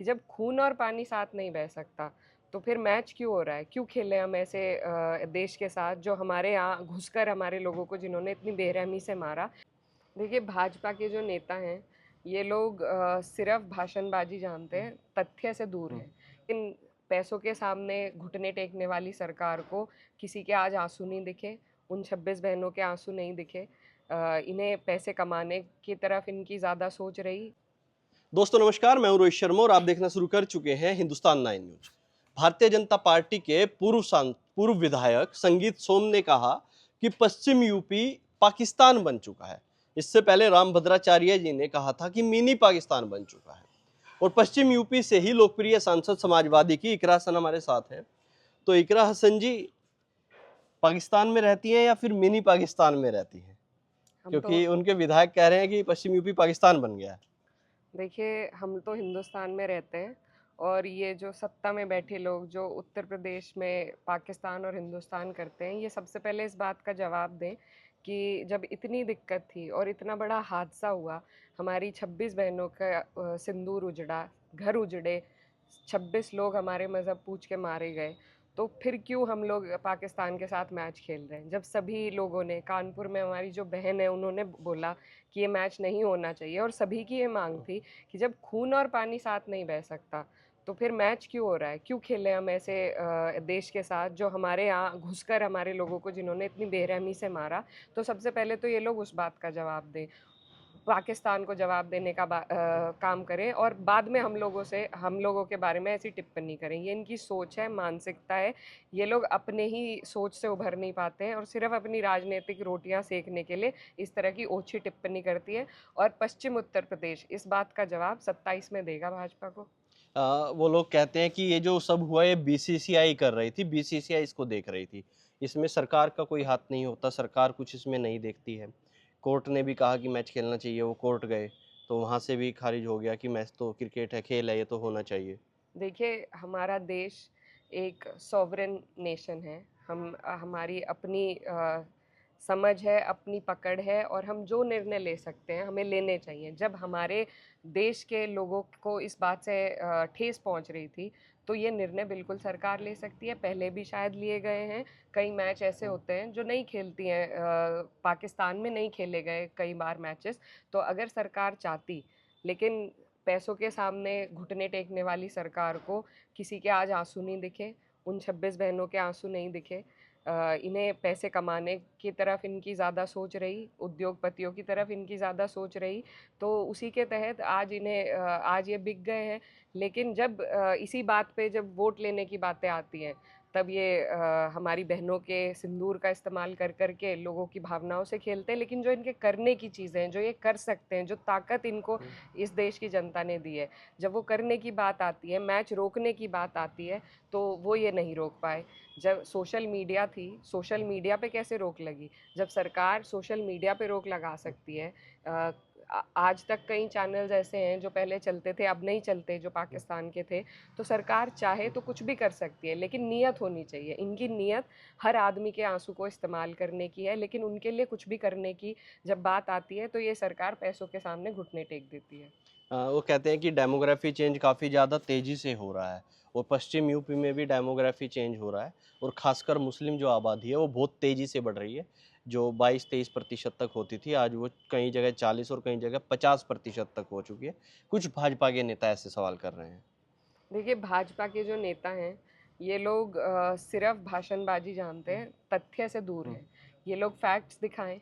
कि जब खून और पानी साथ नहीं बह सकता तो फिर मैच क्यों हो रहा है? क्यों खेले हम ऐसे देश के साथ जो हमारे यहाँ घुसकर हमारे लोगों को जिन्होंने इतनी बेरहमी से मारा। देखिए, भाजपा के जो नेता हैं, ये लोग सिर्फ भाषणबाजी जानते हैं, तथ्य से दूर हैं। इन पैसों के सामने घुटने टेकने वाली सरकार को किसी के आज आंसू नहीं दिखे, उन 26 बहनों के आंसू नहीं दिखे। इन्हें पैसे कमाने की तरफ इनकी ज़्यादा सोच रही। दोस्तों नमस्कार, मैं हूं रोहित शर्मा और आप देखना शुरू कर चुके हैं हिंदुस्तान 9 न्यूज। भारतीय जनता पार्टी के पूर्व विधायक संगीत सोम ने कहा कि पश्चिम यूपी पाकिस्तान बन चुका है। इससे पहले राम भद्राचार्य जी ने कहा था कि मिनी पाकिस्तान बन चुका है। और पश्चिम यूपी से ही लोकप्रिय सांसद समाजवादी की इकरा हसन हमारे साथ हैं। तो इकरा हसन जी, पाकिस्तान में रहती हैं या फिर मिनी पाकिस्तान में रहती हैं? हम तो क्योंकि उनके विधायक कह रहे हैं कि पश्चिम यूपी पाकिस्तान बन गया है। देखिए, हम तो हिंदुस्तान में रहते हैं और ये जो सत्ता में बैठे लोग जो उत्तर प्रदेश में पाकिस्तान और हिंदुस्तान करते हैं, ये सबसे पहले इस बात का जवाब दें कि जब इतनी दिक्कत थी और इतना बड़ा हादसा हुआ, हमारी 26 बहनों का सिंदूर उजड़ा, घर उजड़े, 26 लोग हमारे मज़हब पूछ के मारे गए, तो फिर क्यों हम लोग पाकिस्तान के साथ मैच खेल रहे हैं? जब सभी लोगों ने, कानपुर में हमारी जो बहन है उन्होंने बोला कि ये मैच नहीं होना चाहिए और सभी की ये मांग थी कि जब खून और पानी साथ नहीं बह सकता तो फिर मैच क्यों हो रहा है? क्यों खेले हम ऐसे देश के साथ जो हमारे यहाँ घुसकर हमारे लोगों को जिन्होंने इतनी बेरहमी से मारा। तो सबसे पहले तो ये लोग उस बात का जवाब दें, पाकिस्तान को जवाब देने का काम करें और बाद में हम लोगों के बारे में ऐसी टिप्पणी करें। ये इनकी सोच है, मानसिकता है। ये लोग अपने ही सोच से उभर नहीं पाते हैं और सिर्फ अपनी राजनीतिक रोटियां सेकने के लिए इस तरह की ओछी टिप्पणी करती है। और पश्चिम उत्तर प्रदेश इस बात का जवाब 27 में देगा भाजपा को। वो लोग कहते हैं कि ये जो सब हुआ ये बीसीसीआई कर रही थी, बीसीसीआई इसको देख रही थी। इसमें सरकार का कोई हाथ नहीं होता, सरकार कुछ इसमें नहीं देखती है। कोर्ट ने भी कहा कि मैच खेलना चाहिए, वो कोर्ट गए, तो वहाँ से भी खारिज हो गया कि मैच तो क्रिकेट है, खेल है, ये तो होना चाहिए। देखिए, हमारा देश एक सॉवरेन नेशन है। हमारी अपनी समझ है, अपनी पकड़ है और हम जो निर्णय ले सकते हैं हमें लेने चाहिए। जब हमारे देश के लोगों को इस बात से ठेस पहुंच रही थी तो ये निर्णय बिल्कुल सरकार ले सकती है। पहले भी शायद लिए गए हैं। कई मैच ऐसे होते हैं जो नहीं खेलती हैं, पाकिस्तान में नहीं खेले गए कई बार मैचेस। तो अगर सरकार चाहती, लेकिन पैसों के सामने घुटने टेकने वाली सरकार को किसी के आज आंसू नहीं दिखे, उन 26 बहनों के आंसू नहीं दिखे। इन्हें पैसे कमाने की तरफ इनकी ज़्यादा सोच रही, उद्योगपतियों की तरफ इनकी ज़्यादा सोच रही, तो उसी के तहत आज ये बिक गए हैं। लेकिन जब इसी बात पे जब वोट लेने की बातें आती हैं, तब ये हमारी बहनों के सिंदूर का इस्तेमाल कर कर के लोगों की भावनाओं से खेलते हैं। लेकिन जो इनके करने की चीज़ें हैं, जो ये कर सकते हैं, जो ताकत इनको इस देश की जनता ने दी है, जब वो करने की बात आती है, मैच रोकने की बात आती है, तो वो ये नहीं रोक पाए। जब सोशल मीडिया थी, सोशल मीडिया पे कैसे रोक लगी? जब सरकार सोशल मीडिया पे रोक लगा सकती है, आज तक कई चैनल्स ऐसे हैं जो पहले चलते थे, अब नहीं चलते, जो पाकिस्तान के थे। तो सरकार चाहे तो कुछ भी कर सकती है, लेकिन नीयत होनी चाहिए। इनकी नीयत हर आदमी के आंसू को इस्तेमाल करने की है, लेकिन उनके लिए कुछ भी करने की जब बात आती है तो ये सरकार पैसों के सामने घुटने टेक देती है। वो कहते हैं कि डेमोग्राफी चेंज काफ़ी ज़्यादा तेज़ी से हो रहा है और पश्चिम यूपी में भी डेमोग्राफी चेंज हो रहा है और ख़ासकर मुस्लिम जो आबादी है वो बहुत तेज़ी से बढ़ रही है। जो 22-23% तक होती थी, आज वो कई जगह 40 और कई जगह 50% तक हो चुकी है। कुछ भाजपा के नेता ऐसे सवाल कर रहे हैं। देखिए, भाजपा के जो नेता हैं, ये लोग सिर्फ भाषणबाजी जानते हैं, तथ्य से दूर हैं। ये लोग फैक्ट्स दिखाएं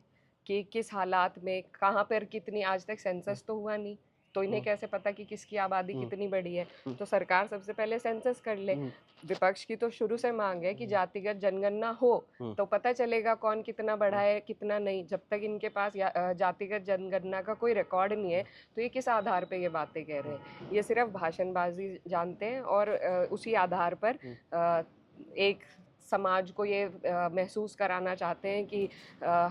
कि किस हालात में, कहाँ पर कितनी, आज तक सेंसस तो हुआ नहीं, तो इन्हें कैसे पता कि किसकी आबादी कितनी बड़ी है? तो सरकार सबसे पहले सेंसस कर ले। विपक्ष की तो शुरू से मांग है कि जातिगत जनगणना हो, तो पता चलेगा कौन कितना बड़ा है, कितना नहीं। जब तक इनके पास जातिगत जनगणना का कोई रिकॉर्ड नहीं है, तो ये किस आधार पे ये बातें कह रहे हैं? ये सिर्फ भाषणबाजी जानते हैं और उसी आधार पर एक समाज को ये महसूस कराना चाहते हैं कि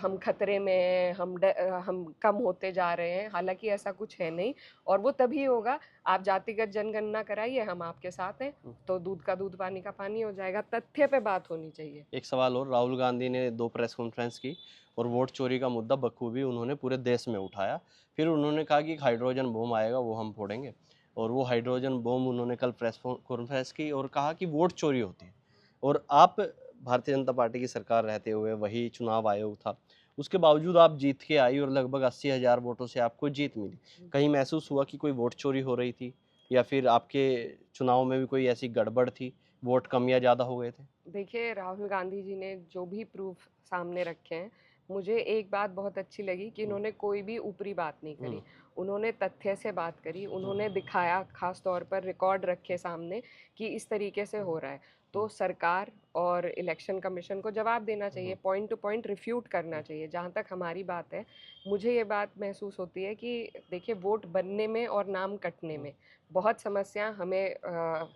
हम खतरे में हैं, हम कम होते जा रहे हैं। हालांकि ऐसा कुछ है नहीं, और वो तभी होगा, आप जातिगत जनगणना कराइए, हम आपके साथ हैं, तो दूध का दूध पानी का पानी हो जाएगा। तथ्य पे बात होनी चाहिए। एक सवाल और, राहुल गांधी ने 2 प्रेस कॉन्फ्रेंस की और वोट चोरी का मुद्दा बखूबी उन्होंने पूरे देश में उठाया। फिर उन्होंने कहा कि एक हाइड्रोजन बम आएगा, वो हम फोड़ेंगे। और वो हाइड्रोजन बम उन्होंने कल प्रेस कॉन्फ्रेंस की और कहा कि वोट चोरी होती है। और आप भारतीय जनता पार्टी की सरकार रहते हुए वही चुनाव आयोग था, उसके बावजूद आप जीत के आई और लगभग 80,000 वोटों से आपको जीत मिली। कहीं महसूस हुआ कि कोई वोट चोरी हो रही थी या फिर आपके चुनाव में भी कोई ऐसी गड़बड़ थी, वोट कम या ज़्यादा हो गए थे? देखिए, राहुल गांधी जी ने जो भी प्रूफ सामने रखे हैं, मुझे एक बात बहुत अच्छी लगी कि हुँ, इन्होंने कोई भी ऊपरी बात नहीं हुँ, करी। उन्होंने तथ्य से बात करी, उन्होंने दिखाया, खास तौर पर रिकॉर्ड रखे सामने कि इस तरीके से हो रहा है। तो सरकार और इलेक्शन कमीशन को जवाब देना चाहिए, पॉइंट टू पॉइंट रिफ्यूट करना चाहिए। जहाँ तक हमारी बात है, मुझे ये बात महसूस होती है कि देखिए, वोट बनने में और नाम कटने में बहुत समस्या हमें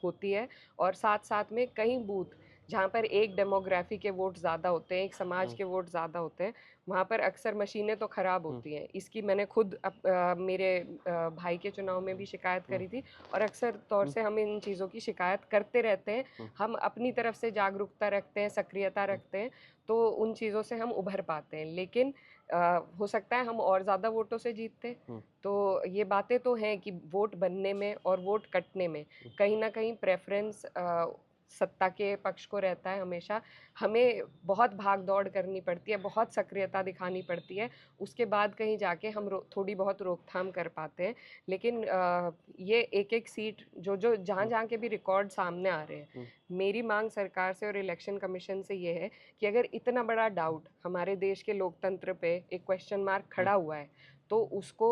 होती है, और साथ-साथ में कई बूथ जहाँ पर एक डेमोग्राफी के वोट ज़्यादा होते हैं, एक समाज के वोट ज़्यादा होते हैं, वहाँ पर अक्सर मशीनें तो ख़राब होती हैं। इसकी मैंने खुद मेरे भाई के चुनाव में भी शिकायत करी थी, और अक्सर तौर से हम इन चीज़ों की शिकायत करते रहते हैं। हम अपनी तरफ से जागरूकता रखते हैं, सक्रियता रखते हैं, तो उन चीज़ों से हम उभर पाते हैं। लेकिन हो सकता है हम और ज़्यादा वोटों से जीतते। तो ये बातें तो हैं कि वोट बनने में और वोट कटने में कहीं न कहीं प्रेफ़रेंस सत्ता के पक्ष को रहता है हमेशा। हमें बहुत भाग-दौड़ करनी पड़ती है, बहुत सक्रियता दिखानी पड़ती है, उसके बाद कहीं जाके हम थोड़ी बहुत रोकथाम कर पाते हैं। लेकिन ये एक-एक सीट जो जहाँ-जहाँ के भी रिकॉर्ड सामने आ रहे हैं, मेरी मांग सरकार से और इलेक्शन कमीशन से ये है कि अगर इतना बड़ा डाउट हमारे देश के लोकतंत्र पे एक क्वेश्चन मार्क खड़ा हुआ है, तो उसको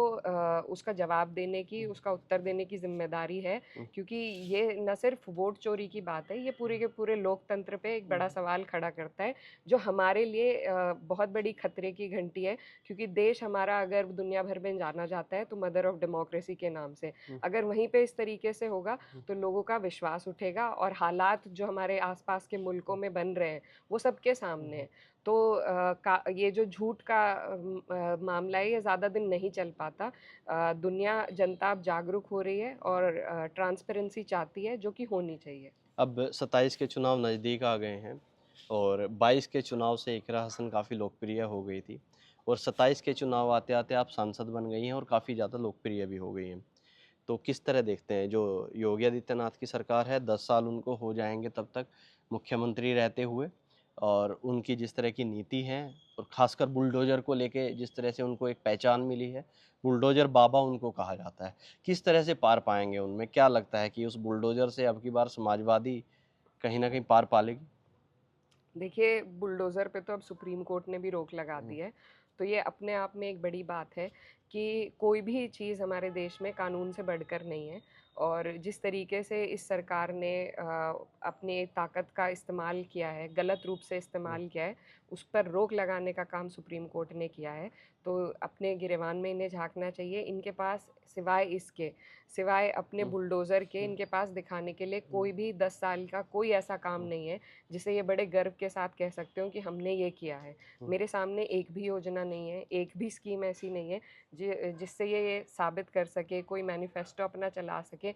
उसका जवाब देने की, उसका उत्तर देने की ज़िम्मेदारी है। क्योंकि ये न सिर्फ वोट चोरी की बात है, ये पूरे के पूरे लोकतंत्र पे एक बड़ा सवाल खड़ा करता है, जो हमारे लिए बहुत बड़ी खतरे की घंटी है। क्योंकि देश हमारा अगर दुनिया भर में जाना जाता है तो मदर ऑफ डेमोक्रेसी के नाम से, अगर वहीं पे इस तरीके से होगा तो लोगों का विश्वास उठेगा, और हालात जो हमारे आसपास के मुल्कों में बन रहे हैं वो सबके सामने है। तो ये जो झूठ का मामला है, ये ज़्यादा दिन नहीं चल पाता। दुनिया, जनता अब जागरूक हो रही है और ट्रांसपेरेंसी चाहती है, जो कि होनी चाहिए। अब 27 के चुनाव नज़दीक आ गए हैं और 22 के चुनाव से इकरा हसन काफ़ी लोकप्रिय हो गई थी और 27 के चुनाव आते-आते आप सांसद बन गई हैं और काफ़ी ज़्यादा लोकप्रिय भी हो गई हैं। तो किस तरह देखते हैं जो योगी आदित्यनाथ की सरकार है 10 साल उनको हो जाएँगे तब तक मुख्यमंत्री रहते हुए और उनकी जिस तरह की नीति है और ख़ासकर बुलडोज़र को लेके जिस तरह से उनको एक पहचान मिली है, बुलडोज़र बाबा उनको कहा जाता है। किस तरह से पार पाएँगे उनमें? क्या लगता है कि उस बुलडोज़र से अब की बार समाजवादी कहीं न कहीं पार पा लेगी? देखिए, बुलडोज़र पे तो अब सुप्रीम कोर्ट ने भी रोक लगा हुँ, दी है। तो ये अपने आप में एक बड़ी बात है कि कोई भी चीज़ हमारे देश में कानून से बढ़कर नहीं है, और जिस तरीके से इस सरकार ने अपनी ताकत का इस्तेमाल किया है, गलत रूप से हुँ, इस्तेमाल किया है, उस पर रोक लगाने का काम सुप्रीम कोर्ट ने किया है। तो अपने गिरेबान में इन्हें झाँकना चाहिए। इनके पास सिवाय अपने हुँ, बुलडोज़र के, हुँ, इनके पास दिखाने के लिए हुँ, कोई भी 10 साल का कोई ऐसा काम हुँ, नहीं है जिसे ये बड़े गर्व के साथ कह सकते हो कि हमने ये किया है। हुँ, मेरे सामने एक भी योजना नहीं है, एक भी स्कीम ऐसी नहीं है जिससे ये साबित कर सके, कोई मैनिफेस्टो अपना चला सके।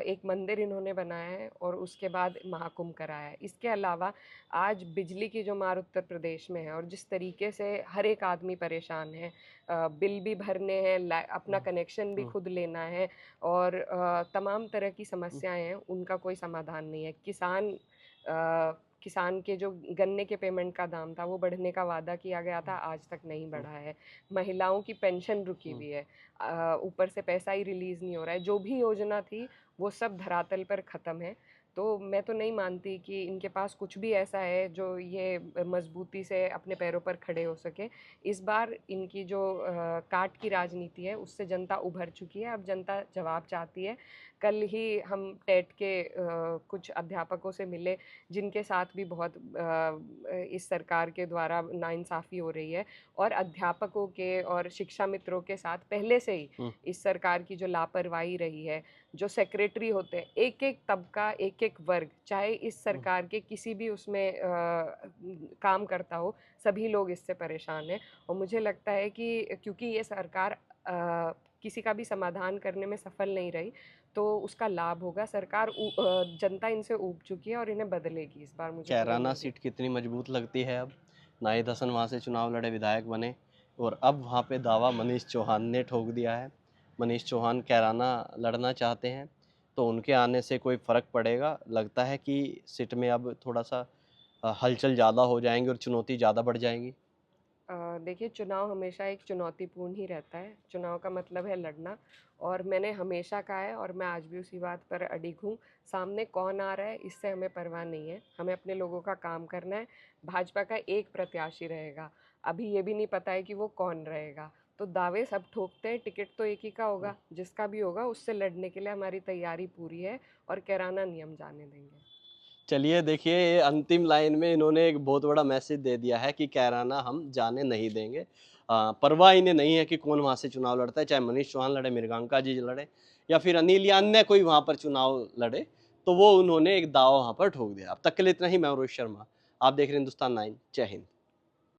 एक मंदिर इन्होंने बनाया है और उसके बाद महाकुंभ कराया है। इसके अलावा आज बिजली की जो मार उत्तर प्रदेश में है, और जिस तरीके से हर एक आदमी परेशान है, बिल भी भरने हैं, अपना हुँ, कनेक्शन भी हुँ, खुद लेना है, और तमाम तरह की हुँ, समस्याएँ हैं, उनका कोई समाधान नहीं है। किसान के जो गन्ने के पेमेंट का दाम था वो बढ़ने का वादा किया गया था, आज तक नहीं हुँ, बढ़ा है। महिलाओं की पेंशन रुकी हुँ, हुई है, ऊपर से पैसा ही रिलीज़ नहीं हो रहा है। जो भी योजना थी वो सब धरातल पर ख़त्म है। तो मैं तो नहीं मानती कि इनके पास कुछ भी ऐसा है जो ये मज़बूती से अपने पैरों पर खड़े हो सके। इस बार इनकी जो काट की राजनीति है उससे जनता उभर चुकी है, अब जनता जवाब चाहती है। कल ही हम टेट के कुछ अध्यापकों से मिले, जिनके साथ भी बहुत इस सरकार के द्वारा नाइंसाफ़ी हो रही है, और अध्यापकों के और शिक्षा मित्रों के साथ पहले से ही हुँ, इस सरकार की जो लापरवाही रही है, जो सेक्रेटरी होते हैं, एक-एक तबका, एक-एक वर्ग, चाहे इस हुँ। सरकार के किसी भी उसमें काम करता हो, सभी लोग इससे परेशान हैं। और मुझे लगता है कि क्योंकि ये सरकार किसी का भी समाधान करने में सफल नहीं रही, तो उसका लाभ होगा। जनता इनसे ऊब चुकी है और इन्हें बदलेगी इस बार, मुझे पूरा कैराना उम्मीद है। सीट कितनी मजबूत लगती है अब? नाहिद हसन वहाँ से चुनाव लड़े, विधायक बने और अब वहाँ पे दावा मनीष चौहान ने ठोक दिया है। मनीष चौहान कैराना लड़ना चाहते हैं, तो उनके आने से कोई फ़र्क पड़ेगा? लगता है कि सिट में अब थोड़ा-सा हलचल ज़्यादा हो जाएँगी और चुनौती ज़्यादा बढ़ जाएँगी? देखिए, चुनाव हमेशा एक चुनौतीपूर्ण ही रहता है। चुनाव का मतलब है लड़ना, और मैंने हमेशा कहा है और मैं आज भी उसी बात पर अडिग हूँ, सामने कौन आ रहा है इससे हमें परवाह नहीं है, हमें अपने लोगों का काम करना है। भाजपा का एक प्रत्याशी रहेगा, अभी ये भी नहीं पता है कि वो कौन रहेगा। तो दावे सब ठोकते हैं, टिकट तो एक ही का होगा, जिसका भी होगा उससे लड़ने के लिए हमारी तैयारी पूरी है और कैराना नियम जाने देंगे। चलिए देखिए, ये अंतिम लाइन में इन्होंने एक बहुत बड़ा मैसेज दे दिया है कि कैराना हम जाने नहीं देंगे। परवाह इन्हें नहीं है कि कौन वहाँ से चुनाव लड़ता है, चाहे मनीष चौहान लड़े, मृगांका जी लड़े या फिर अनिल या अन्य कोई वहाँ पर चुनाव लड़े, तो वो उन्होंने एक दाँव वहाँ पर ठोक दिया। अब तक के लिए इतना ही। मैं रोहित शर्मा, आप देख रहे हैं हिंदुस्तान 9। जय हिंद।